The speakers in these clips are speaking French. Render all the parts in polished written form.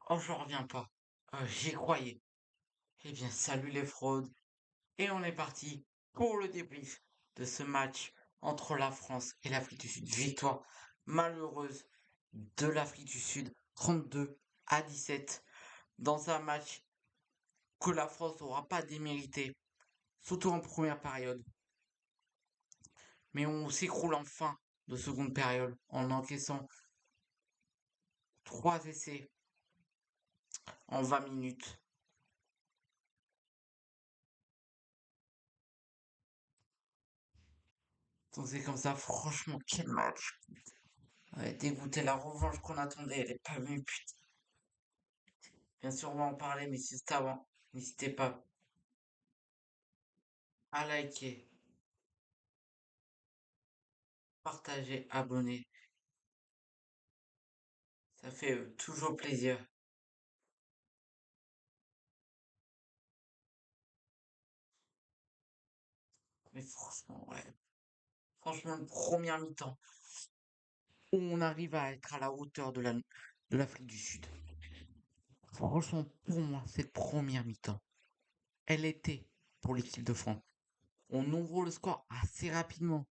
Oh, j'en reviens pas. J'y croyais. Eh bien, salut les fraudes. Et on est parti pour le débrief de ce match entre la France et l'Afrique du Sud. Victoire malheureuse de l'Afrique du Sud, 32-17, dans un match que la France n'aura pas démérité, surtout en première période. Mais on s'écroule en fin de seconde période en encaissant 3 essais en 20 minutes. Donc c'est comme ça, franchement, quel match. Ouais, dégoûté, la revanche qu'on attendait, elle est pas venue, putain. Bien sûr, on va en parler, mais si c'est avant, n'hésitez pas à liker, partager, abonner. Ça fait toujours plaisir. Mais franchement, ouais. Franchement, une première mi-temps où on arrive à être à la hauteur de l'Afrique du Sud. Franchement, pour moi, cette première mi-temps, elle était pour l'équipe de France. On ouvre le score assez rapidement,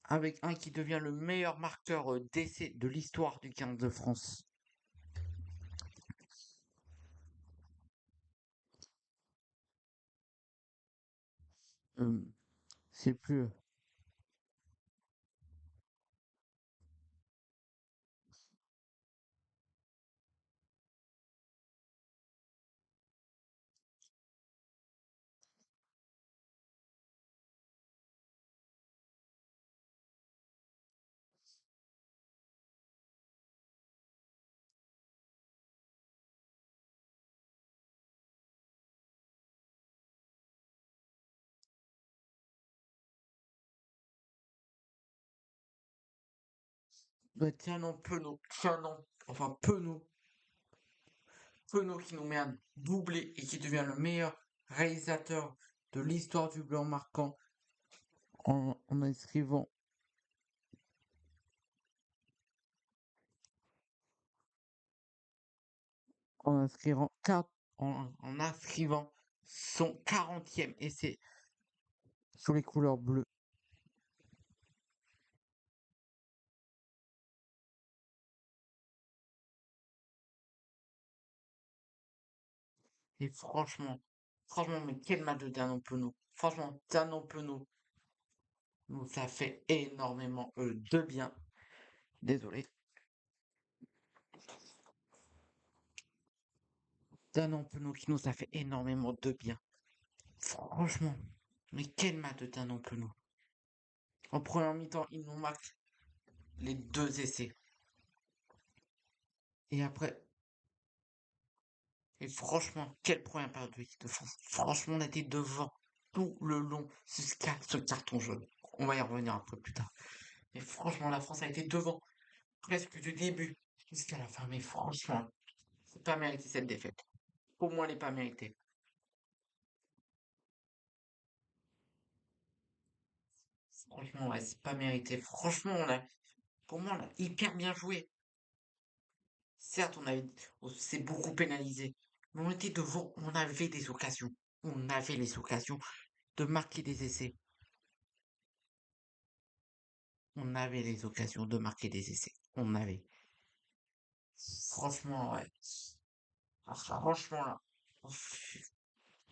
avec un qui devient le meilleur marqueur d'essai de l'histoire du 15 de France. Euh, c'est plus. Bah, tiens non, Penaud, tiens non, enfin Penaud qui nous met un doublé et qui devient le meilleur réalisateur de l'histoire du blanc marquant en inscrivant en inscrivant en inscrivant son 40e essai sur les couleurs bleues. Et franchement, mais quel match de Danon Penaud. Franchement, Danon Penaud, nous ça fait énormément de bien. Désolé. Danon Penaud qui nous a fait énormément de bien. Franchement, mais quel match de Danon Penaud. En première mi-temps, il nous marque les 2 essais. Et après, et franchement, quel première période de l'équipe de France. Franchement, on a été devant tout le long jusqu'à ce carton jaune. On va y revenir un peu plus tard. Mais franchement, la France a été devant presque du début jusqu'à la fin. Mais franchement, c'est pas mérité cette défaite. Pour moi, elle n'est pas méritée. Franchement, ouais, c'est pas mérité. Franchement, pour moi, on a hyper bien joué. Certes, on s'est beaucoup pénalisé. Mais on était devant, on avait des occasions. On avait les occasions de marquer des essais. On avait les occasions de marquer des essais. On avait. Franchement, ouais. Ah, franchement, là. Je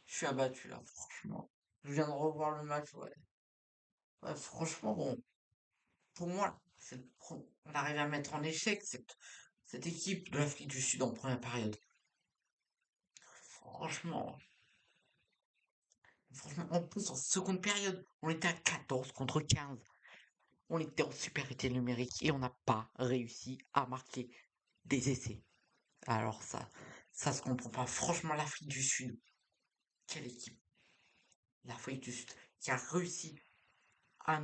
suis abattu, là, franchement. Je viens de revoir le match, ouais. Ouais, franchement, bon. Pour moi, on arrive à mettre en échec cette équipe de l'Afrique du Sud en première période. Franchement, franchement, en plus, en seconde période, on était à 14 contre 15. On était en supériorité numérique et on n'a pas réussi à marquer des essais. Alors ça se comprend pas. Franchement, l'Afrique du Sud, quelle équipe. L'Afrique du Sud qui a réussi à,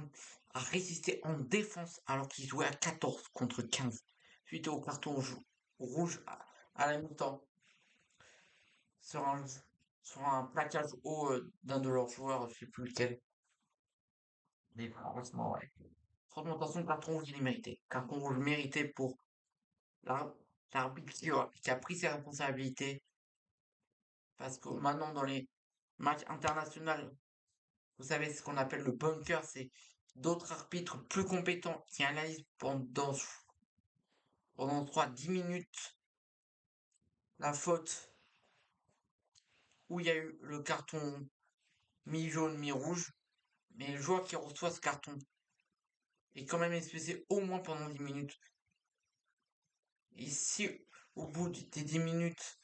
à résister en défense alors qu'ils jouaient à 14 contre 15. Suite au carton rouge à la mi-temps sur un, sur un plaquage haut d'un de leurs joueurs, je sais plus lequel. Mais franchement, ouais. Franchement, de toute façon, carton rouge, il est mérité. Carton rouge mérité pour l'ar- l'arbitre qui a pris ses responsabilités. Parce que maintenant, dans les matchs internationaux, vous savez ce qu'on appelle le bunker, c'est d'autres arbitres plus compétents qui analysent pendant 3 10 minutes la faute où il y a eu le carton mi-jaune, mi-rouge. Mais le joueur qui reçoit ce carton est quand même expulsé au moins pendant 10 minutes. Et si au bout des 10 minutes,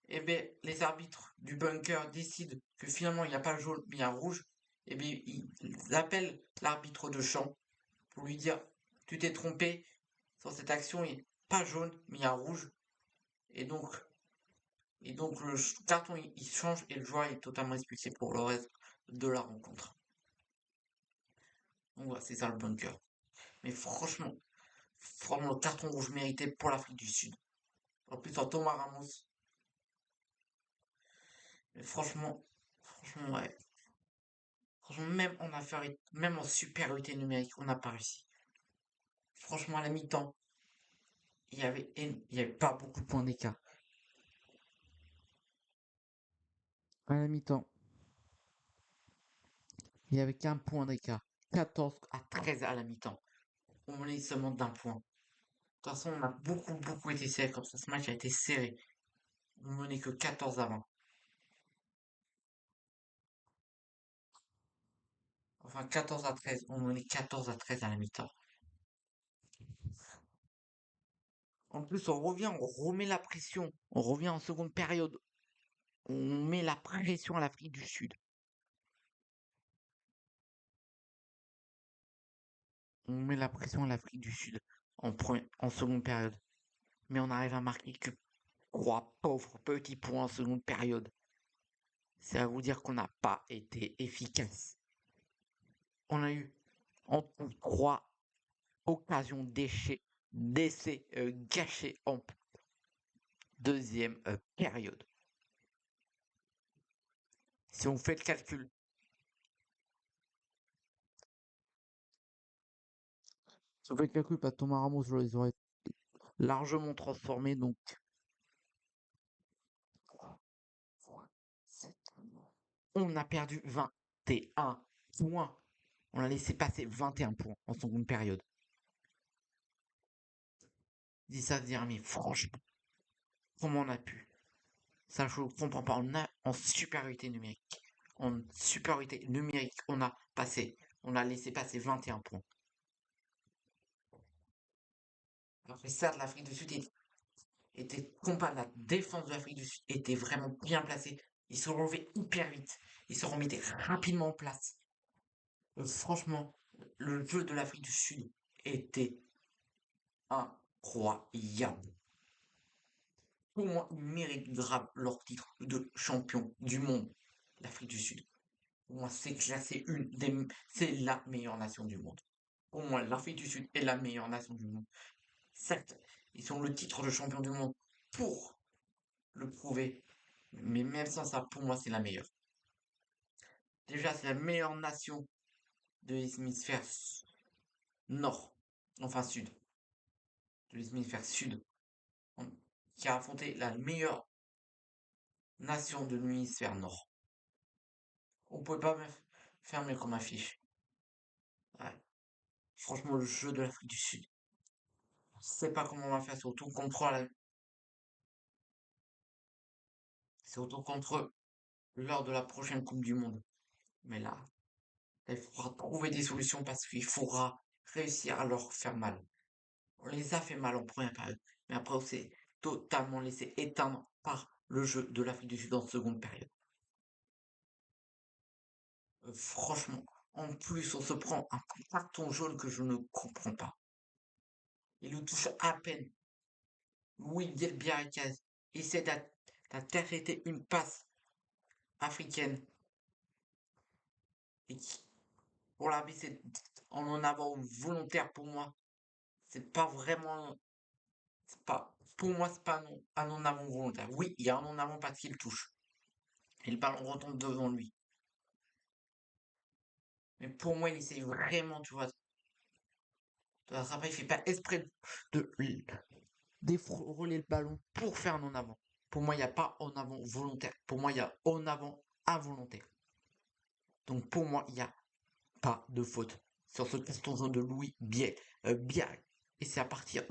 eh bien, les arbitres du bunker décident que finalement il n'y a pas le jaune mais il y a un rouge, eh bien, ils appellent l'arbitre de champ pour lui dire tu t'es trompé sur cette action, il n'y a pas jaune mais il y a un rouge. Et donc, le carton il change et le joueur est totalement expulsé pour le reste de la rencontre. Donc voilà, c'est ça le bunker. Mais franchement, le carton rouge mérité pour l'Afrique du Sud. En plus, en Thomas Ramos. Mais franchement, ouais. Franchement, même en supériorité numérique, on n'a pas réussi. Franchement, à la mi-temps, il y avait pas beaucoup de points d'écart. À la mi-temps, il n'y avait qu'un point d'écart. 14-13 à la mi-temps. On menait seulement d'un point. De toute façon, on a beaucoup été serré comme ça. Ce match a été serré. On menait que 14-20. Enfin, 14-13. On menait 14-13 à la mi-temps. En plus, on revient, on remet la pression. On revient en seconde période. On met la pression à l'Afrique du Sud. On met la pression à l'Afrique du Sud en seconde période. Mais on arrive à marquer que 3 pauvres petits points en seconde période. C'est à vous dire qu'on n'a pas été efficace. On a eu en tout 3 occasions d'essais gâchés en deuxième période. Si on fait le calcul, pas Thomas Ramos, je les aurais largement transformés. Donc, on a perdu 21 points. On a laissé passer 21 points en seconde période. Dis ça, dire, mais franchement, comment on a pu? Ça, je ne comprends pas. En supériorité numérique. En supériorité numérique, on a laissé passer 21 points. Après ça, l'Afrique du Sud était comparé. La défense de l'Afrique du Sud était vraiment bien placée. Ils se relevaient hyper vite. Ils se remettaient rapidement en place. Franchement, le jeu de l'Afrique du Sud était incroyable. Pour moi, ils méritent grave leur titre de champion du monde, l'Afrique du Sud. Pour moi, c'est clair, c'est la meilleure nation du monde. Pour moi, l'Afrique du Sud est la meilleure nation du monde. Certes, ils ont le titre de champion du monde pour le prouver, mais même sans ça, pour moi, c'est la meilleure. Déjà, c'est la meilleure nation de l'hémisphère nord, enfin sud, de l'hémisphère sud, qui a affronté la meilleure nation de l'hémisphère nord. On peut pas me faire mieux comme affiche. Ouais. Franchement, le jeu de l'Afrique du Sud. Je sais pas comment on va faire, surtout contre eux lors de la prochaine Coupe du Monde. Mais là, il faudra trouver des solutions parce qu'il faudra réussir à leur faire mal. On les a fait mal en première période, mais après on s'est totalement laissé éteindre par le jeu de l'Afrique du Sud en seconde période. Franchement, en plus on se prend un carton jaune que je ne comprends pas. Il le touche à peine. Louis Biarritz essaie d'interpréter une passe africaine et qui, pour l'arbitre, c'est en avant volontaire pour moi. C'est pas vraiment. Pour moi, c'est pas un en avant volontaire. Oui, il y a un en avant parce qu'il touche. Et le ballon retombe devant lui. Mais pour moi, il essaye vraiment, tu vois, de rattraper. Il fait pas exprès de défroler le ballon pour faire un en avant. Pour moi, il n'y a pas en avant volontaire. Pour moi, il y a en avant involontaire. Donc pour moi, il n'y a pas de faute sur ce carton jaune de Louis Biel. Et c'est à partir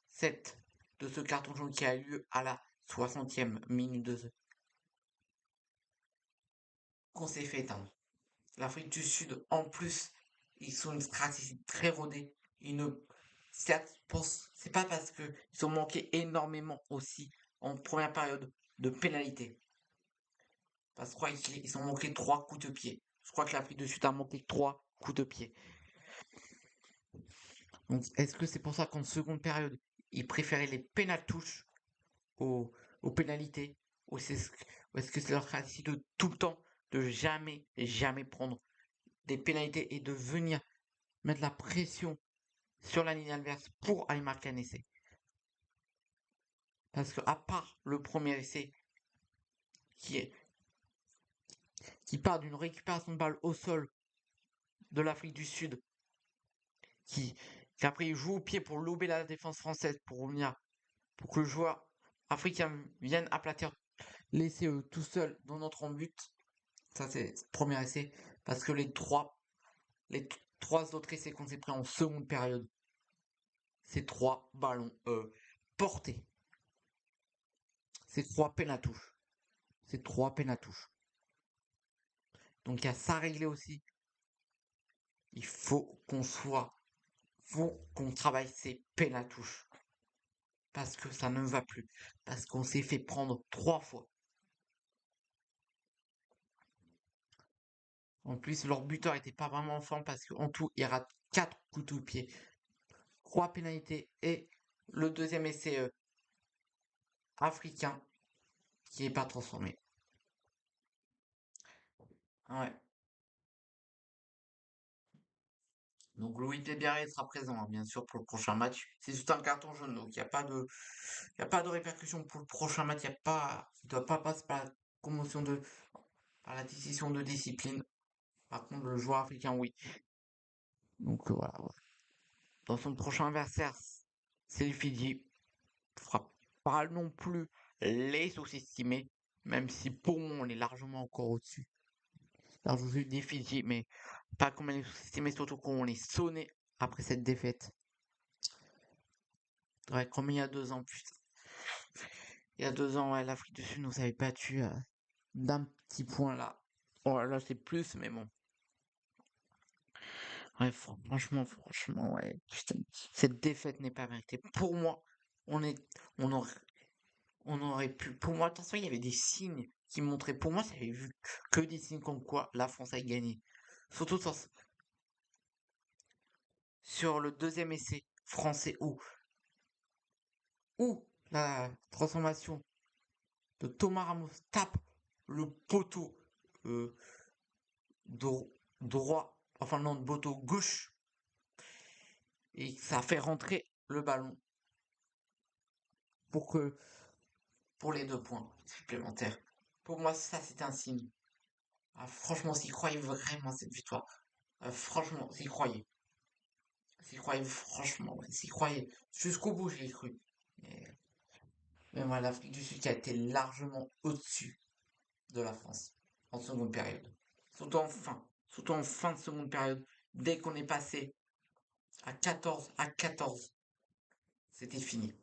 cette, de ce carton jaune qui a eu lieu à la 60e minute de jeu qu'on s'est fait éteindre. L'Afrique du Sud, en plus, ils sont une stratégie très rodée. Ils ne, c'est pas parce qu'ils ont manqué énormément aussi en première période de pénalité. Parce que je crois qu'ils ont manqué 3 coups de pied. Je crois que l'Afrique du Sud a manqué 3 coups de pied. Donc, est-ce que c'est pour ça qu'en seconde période, ils préféraient les pénaltouches aux pénalités? Ou est-ce que c'est leur stratégie de tout le temps de jamais prendre des pénalités et de venir mettre la pression sur la ligne adverse pour aller marquer un essai? Parce que à part le premier essai qui, est, qui part d'une récupération de balle au sol de l'Afrique du Sud, qui après joue au pied pour lober la défense française pour revenir, pour que le joueur africain vienne aplatir l'essai tout seul dans notre en but. Ça c'est le premier essai. Parce que les trois autres essais qu'on s'est pris en seconde période, c'est 3 ballons portés. C'est 3 pénatouches. C'est 3 pénatouches. Donc il y a ça à régler aussi. Il faut qu'on travaille ces pénatouches. Parce que ça ne va plus. Parce qu'on s'est fait prendre 3 fois. En plus, leur buteur était pas vraiment en forme parce qu'en tout, il rate 4 coups de pied. 3 pénalités et le deuxième essai africain qui n'est pas transformé. Ouais. Donc Louis Biarré sera présent, hein, bien sûr, pour le prochain match. C'est juste un carton jaune, donc il y a pas de répercussion pour le prochain match. Il doit pas passer par la par la décision de discipline. Par contre, le joueur africain, oui. Donc voilà. Dans son prochain adversaire, c'est le Fidji. Il ne fera pas non plus les sous-estimés, même si pour moi on est largement encore au-dessus. Alors je vous ai des Fidji, mais pas comme les sous-estimés, surtout quand on est sonné après cette défaite. Ouais, comme il y a 2 ans, putain. Il y a 2 ans, ouais, l'Afrique du Sud nous avait battu d'un petit point là. Oh là, c'est plus, mais bon. Ouais, franchement, ouais. Putain, cette défaite n'est pas méritée. Pour moi, on est, on aurait, on aurait pu. Pour moi, attention, il y avait des signes qui montraient. Pour moi, j'avais vu que des signes comme quoi la France a gagné. Surtout sur le deuxième essai français où la transformation de Thomas Ramos tape le poteau euh, droit, enfin non, de poteau gauche, et ça fait rentrer le ballon pour que pour les 2 points supplémentaires. Pour moi, ça c'était un signe. Ah, franchement, s'il croyait vraiment à cette victoire, franchement, s'il croyait franchement, ouais, s'il croyait jusqu'au bout, j'y ai cru. Mais, mais moi, l'Afrique du Sud qui a été largement au-dessus de la France en seconde période. Surtout en fin de seconde période, dès qu'on est passé à 14, c'était fini.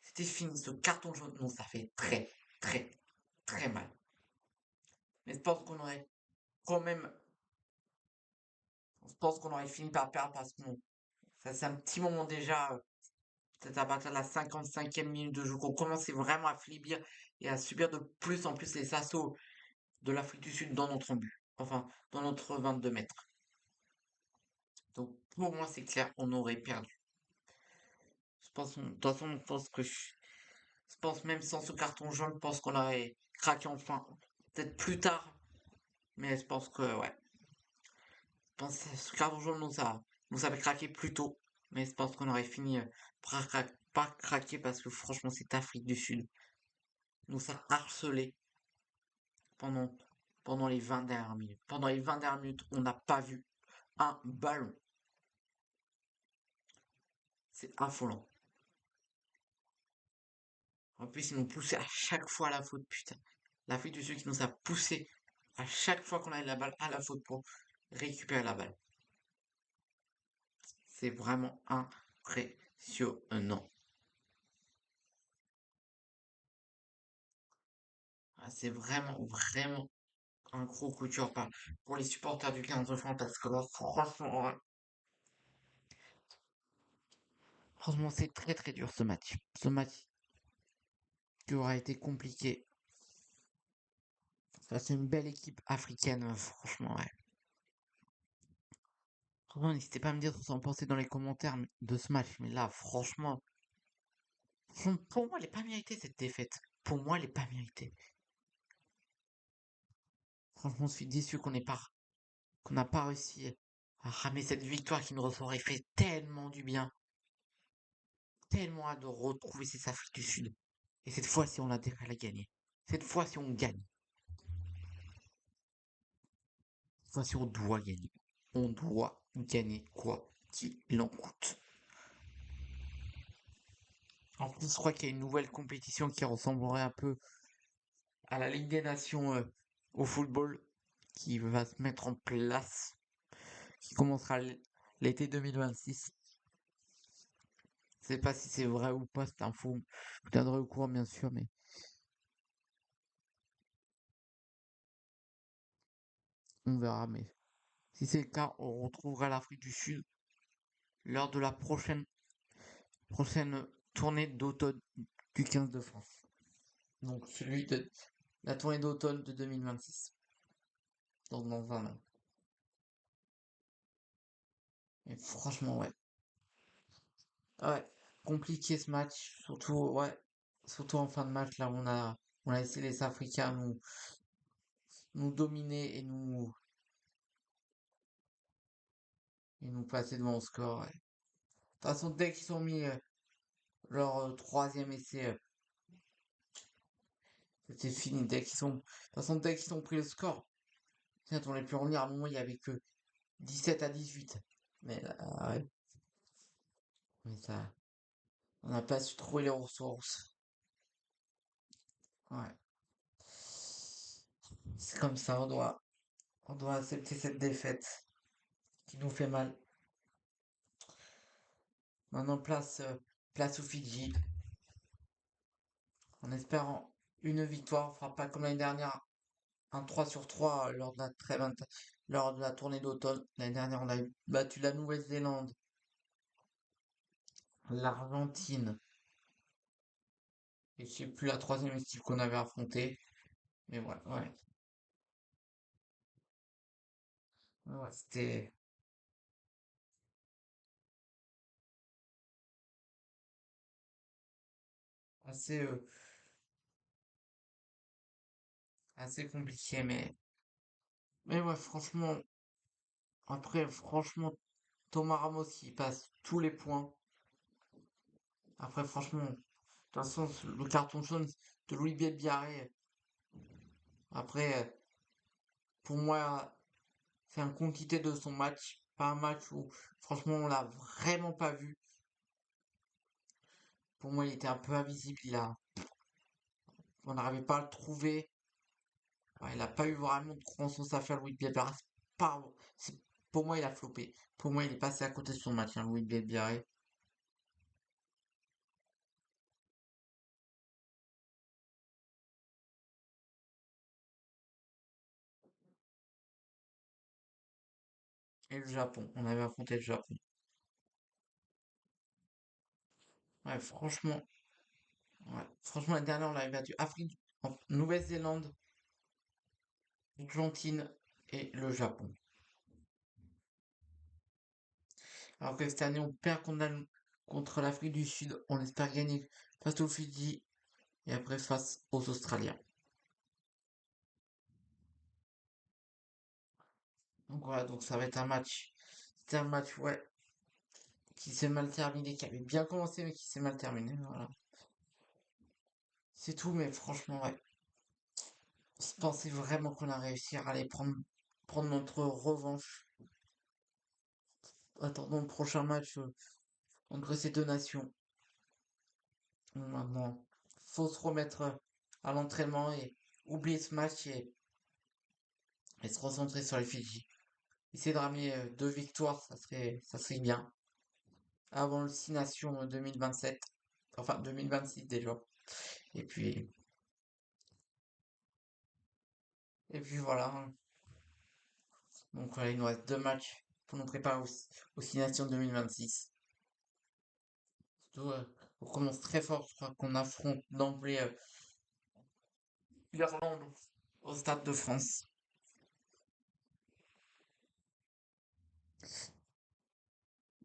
C'était fini. Ce carton jaune, non, ça fait très, très mal. Mais je pense qu'on aurait quand même, je pense qu'on aurait fini par perdre parce que bon, ça c'est un petit moment déjà, peut-être à partir de la 55e minute de jeu qu'on commençait vraiment à faiblir et à subir de plus en plus les assauts de l'Afrique du Sud dans notre but. Enfin, dans notre 22 mètres. Donc pour moi, c'est clair, on aurait perdu. De toute façon, je pense même sans ce carton jaune, je pense qu'on aurait craqué enfin. Peut-être plus tard, mais je pense que ouais. Je pense que ce carton jaune nous avait craqué plus tôt. Mais je pense qu'on aurait fini par craquer parce que franchement, cette Afrique du Sud nous a harcelé pendant pendant les 20 dernières minutes. Pendant les 20 dernières minutes, on n'a pas vu un ballon. C'est affolant. En plus, ils nous poussé à chaque fois à la faute, putain. L'Afrique du Sud qui nous a poussé à chaque fois qu'on avait la balle à la faute pour récupérer la balle. C'est vraiment impressionnant. Ah, c'est vraiment un gros coup de cœur pour les supporters du 15 de France parce que là, franchement, ouais, franchement, c'est très dur ce match. Ce match qui aura été compliqué. Ça, c'est une belle équipe africaine, franchement, ouais. Franchement, n'hésitez pas à me dire ce que vous en pensez dans les commentaires de ce match. Mais là, franchement, pour moi, elle n'est pas méritée cette défaite. Pour moi, elle n'est pas méritée. Franchement, je suis déçu qu'on n'a pas réussi à ramer cette victoire qui nous aurait fait tellement du bien. Tellement hâte de retrouver ces Afriques du Sud. Et cette fois-ci, on a déjà la gagner. Cette fois-ci, on gagne. Cette fois-ci, on doit gagner. On doit gagner quoi qu'il en coûte. En plus, je crois qu'il y a une nouvelle compétition qui ressemblerait un peu à la Ligue des Nations au football qui va se mettre en place, qui commencera l'été 2026. Je sais pas si c'est vrai ou pas cette info. Je vous tiendrai au courant bien sûr, mais on verra. Mais si c'est le cas, on retrouvera l'Afrique du Sud lors de la prochaine tournée d'automne du 15 de France. Donc celui de la tournée d'automne de 2026. Donc dans un an. Et franchement, ouais. Ouais, compliqué ce match. Surtout, ouais. Surtout en fin de match, là, on a laissé les Africains nous dominer et nous passer devant le score. Ouais. De toute façon, dès qu'ils ont mis leur troisième essai, c'était fini. De toute façon, dès qu'ils ont pris le score, on aurait pu revenir à un moment, il y avait que 17-18. Mais là, ouais. Mais ça, on n'a pas su trouver les ressources. Ouais. C'est comme ça, on doit accepter cette défaite qui nous fait mal. Maintenant, place aux Fidji, en espérant une victoire. On fera pas comme l'année dernière, un 3 sur 3 lors de la trêve lors de la tournée d'automne. L'année dernière, on a battu la Nouvelle-Zélande, l'Argentine, et je sais plus la troisième équipe qu'on avait affrontée. Mais ouais, ouais. Ouais, c'était assez, assez compliqué, mais ouais, franchement, après, franchement, Thomas Ramos qui passe tous les points. Après, franchement, de toute façon, le carton jaune de Louis Bielbiarré, après, pour moi, c'est un quantité de son match. Pas un match où, franchement, on l'a vraiment pas vu. Pour moi, il était un peu invisible. On n'arrivait pas à le trouver. Ouais, il n'a pas eu vraiment de confiance à faire Louis Bielbiarré. Pas, pour moi, il a floppé. Pour moi, il est passé à côté de son match, hein, Louis Bielbiarré. Et le Japon. On avait affronté le Japon. Ouais, franchement, ouais. Franchement, la dernière, on l'avait battu. Nouvelle-Zélande, l'Argentine et le Japon. Alors que cette année, on perd contre l'Afrique du Sud. On espère gagner face aux Fidji et après face aux Australiens. Donc voilà, donc ça va être un match. C'était un match, ouais, qui s'est mal terminé, qui avait bien commencé, mais qui s'est mal terminé. Voilà. C'est tout, mais franchement, ouais. Je pensais vraiment qu'on a réussi à aller prendre notre revanche. Attendons le prochain match entre ces deux nations. Maintenant, faut se remettre à l'entraînement et oublier ce match et se concentrer sur les Fidji. Essayer de ramener deux victoires, ça serait bien. Avant le 6 Nations 2027. Enfin, 2026 déjà. Et puis, et puis voilà. Donc voilà, il nous reste deux matchs pour nous préparer aux 6 Nations 2026. Surtout, on commence très fort. Je crois qu'on affronte d'emblée l'Irlande au Stade de France.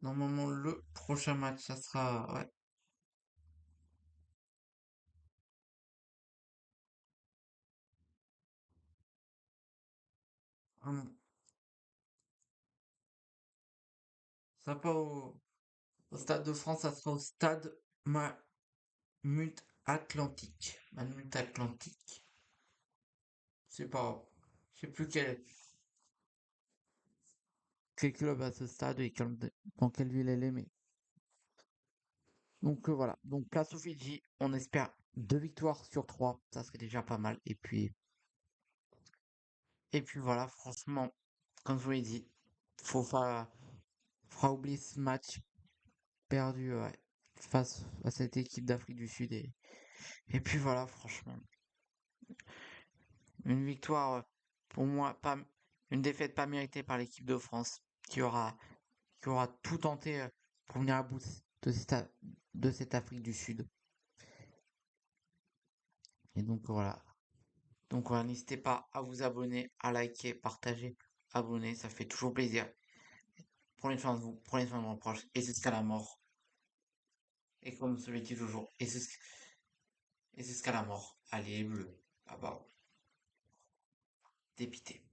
Normalement, le prochain match, ça sera. Ouais. Ah non, ça va pas au Stade de France, ça sera au Stade Mahmut Atlantique. Mahmut Atlantique. C'est pas. Je sais plus quel club à ce stade et dans quelle ville elle est, mais. Donc voilà. Donc place au Fidji. On espère deux victoires sur trois. Ça serait déjà pas mal. Et puis voilà, franchement, comme je vous l'ai dit, faut pas, faudra oublier ce match perdu ouais, face à cette équipe d'Afrique du Sud. Et puis voilà, franchement, une victoire, pour moi, pas, une défaite pas méritée par l'équipe de France, qui aura tout tenté pour venir à bout de cette Afrique du Sud. Et donc voilà, n'hésitez pas à vous abonner, à liker, partager, abonner, ça fait toujours plaisir. Prenez soin de vous, prenez soin de vos proches, et jusqu'à la mort. Et comme je le dis toujours, et jusqu'à la mort. Allez, bleu, là-bas, dépité.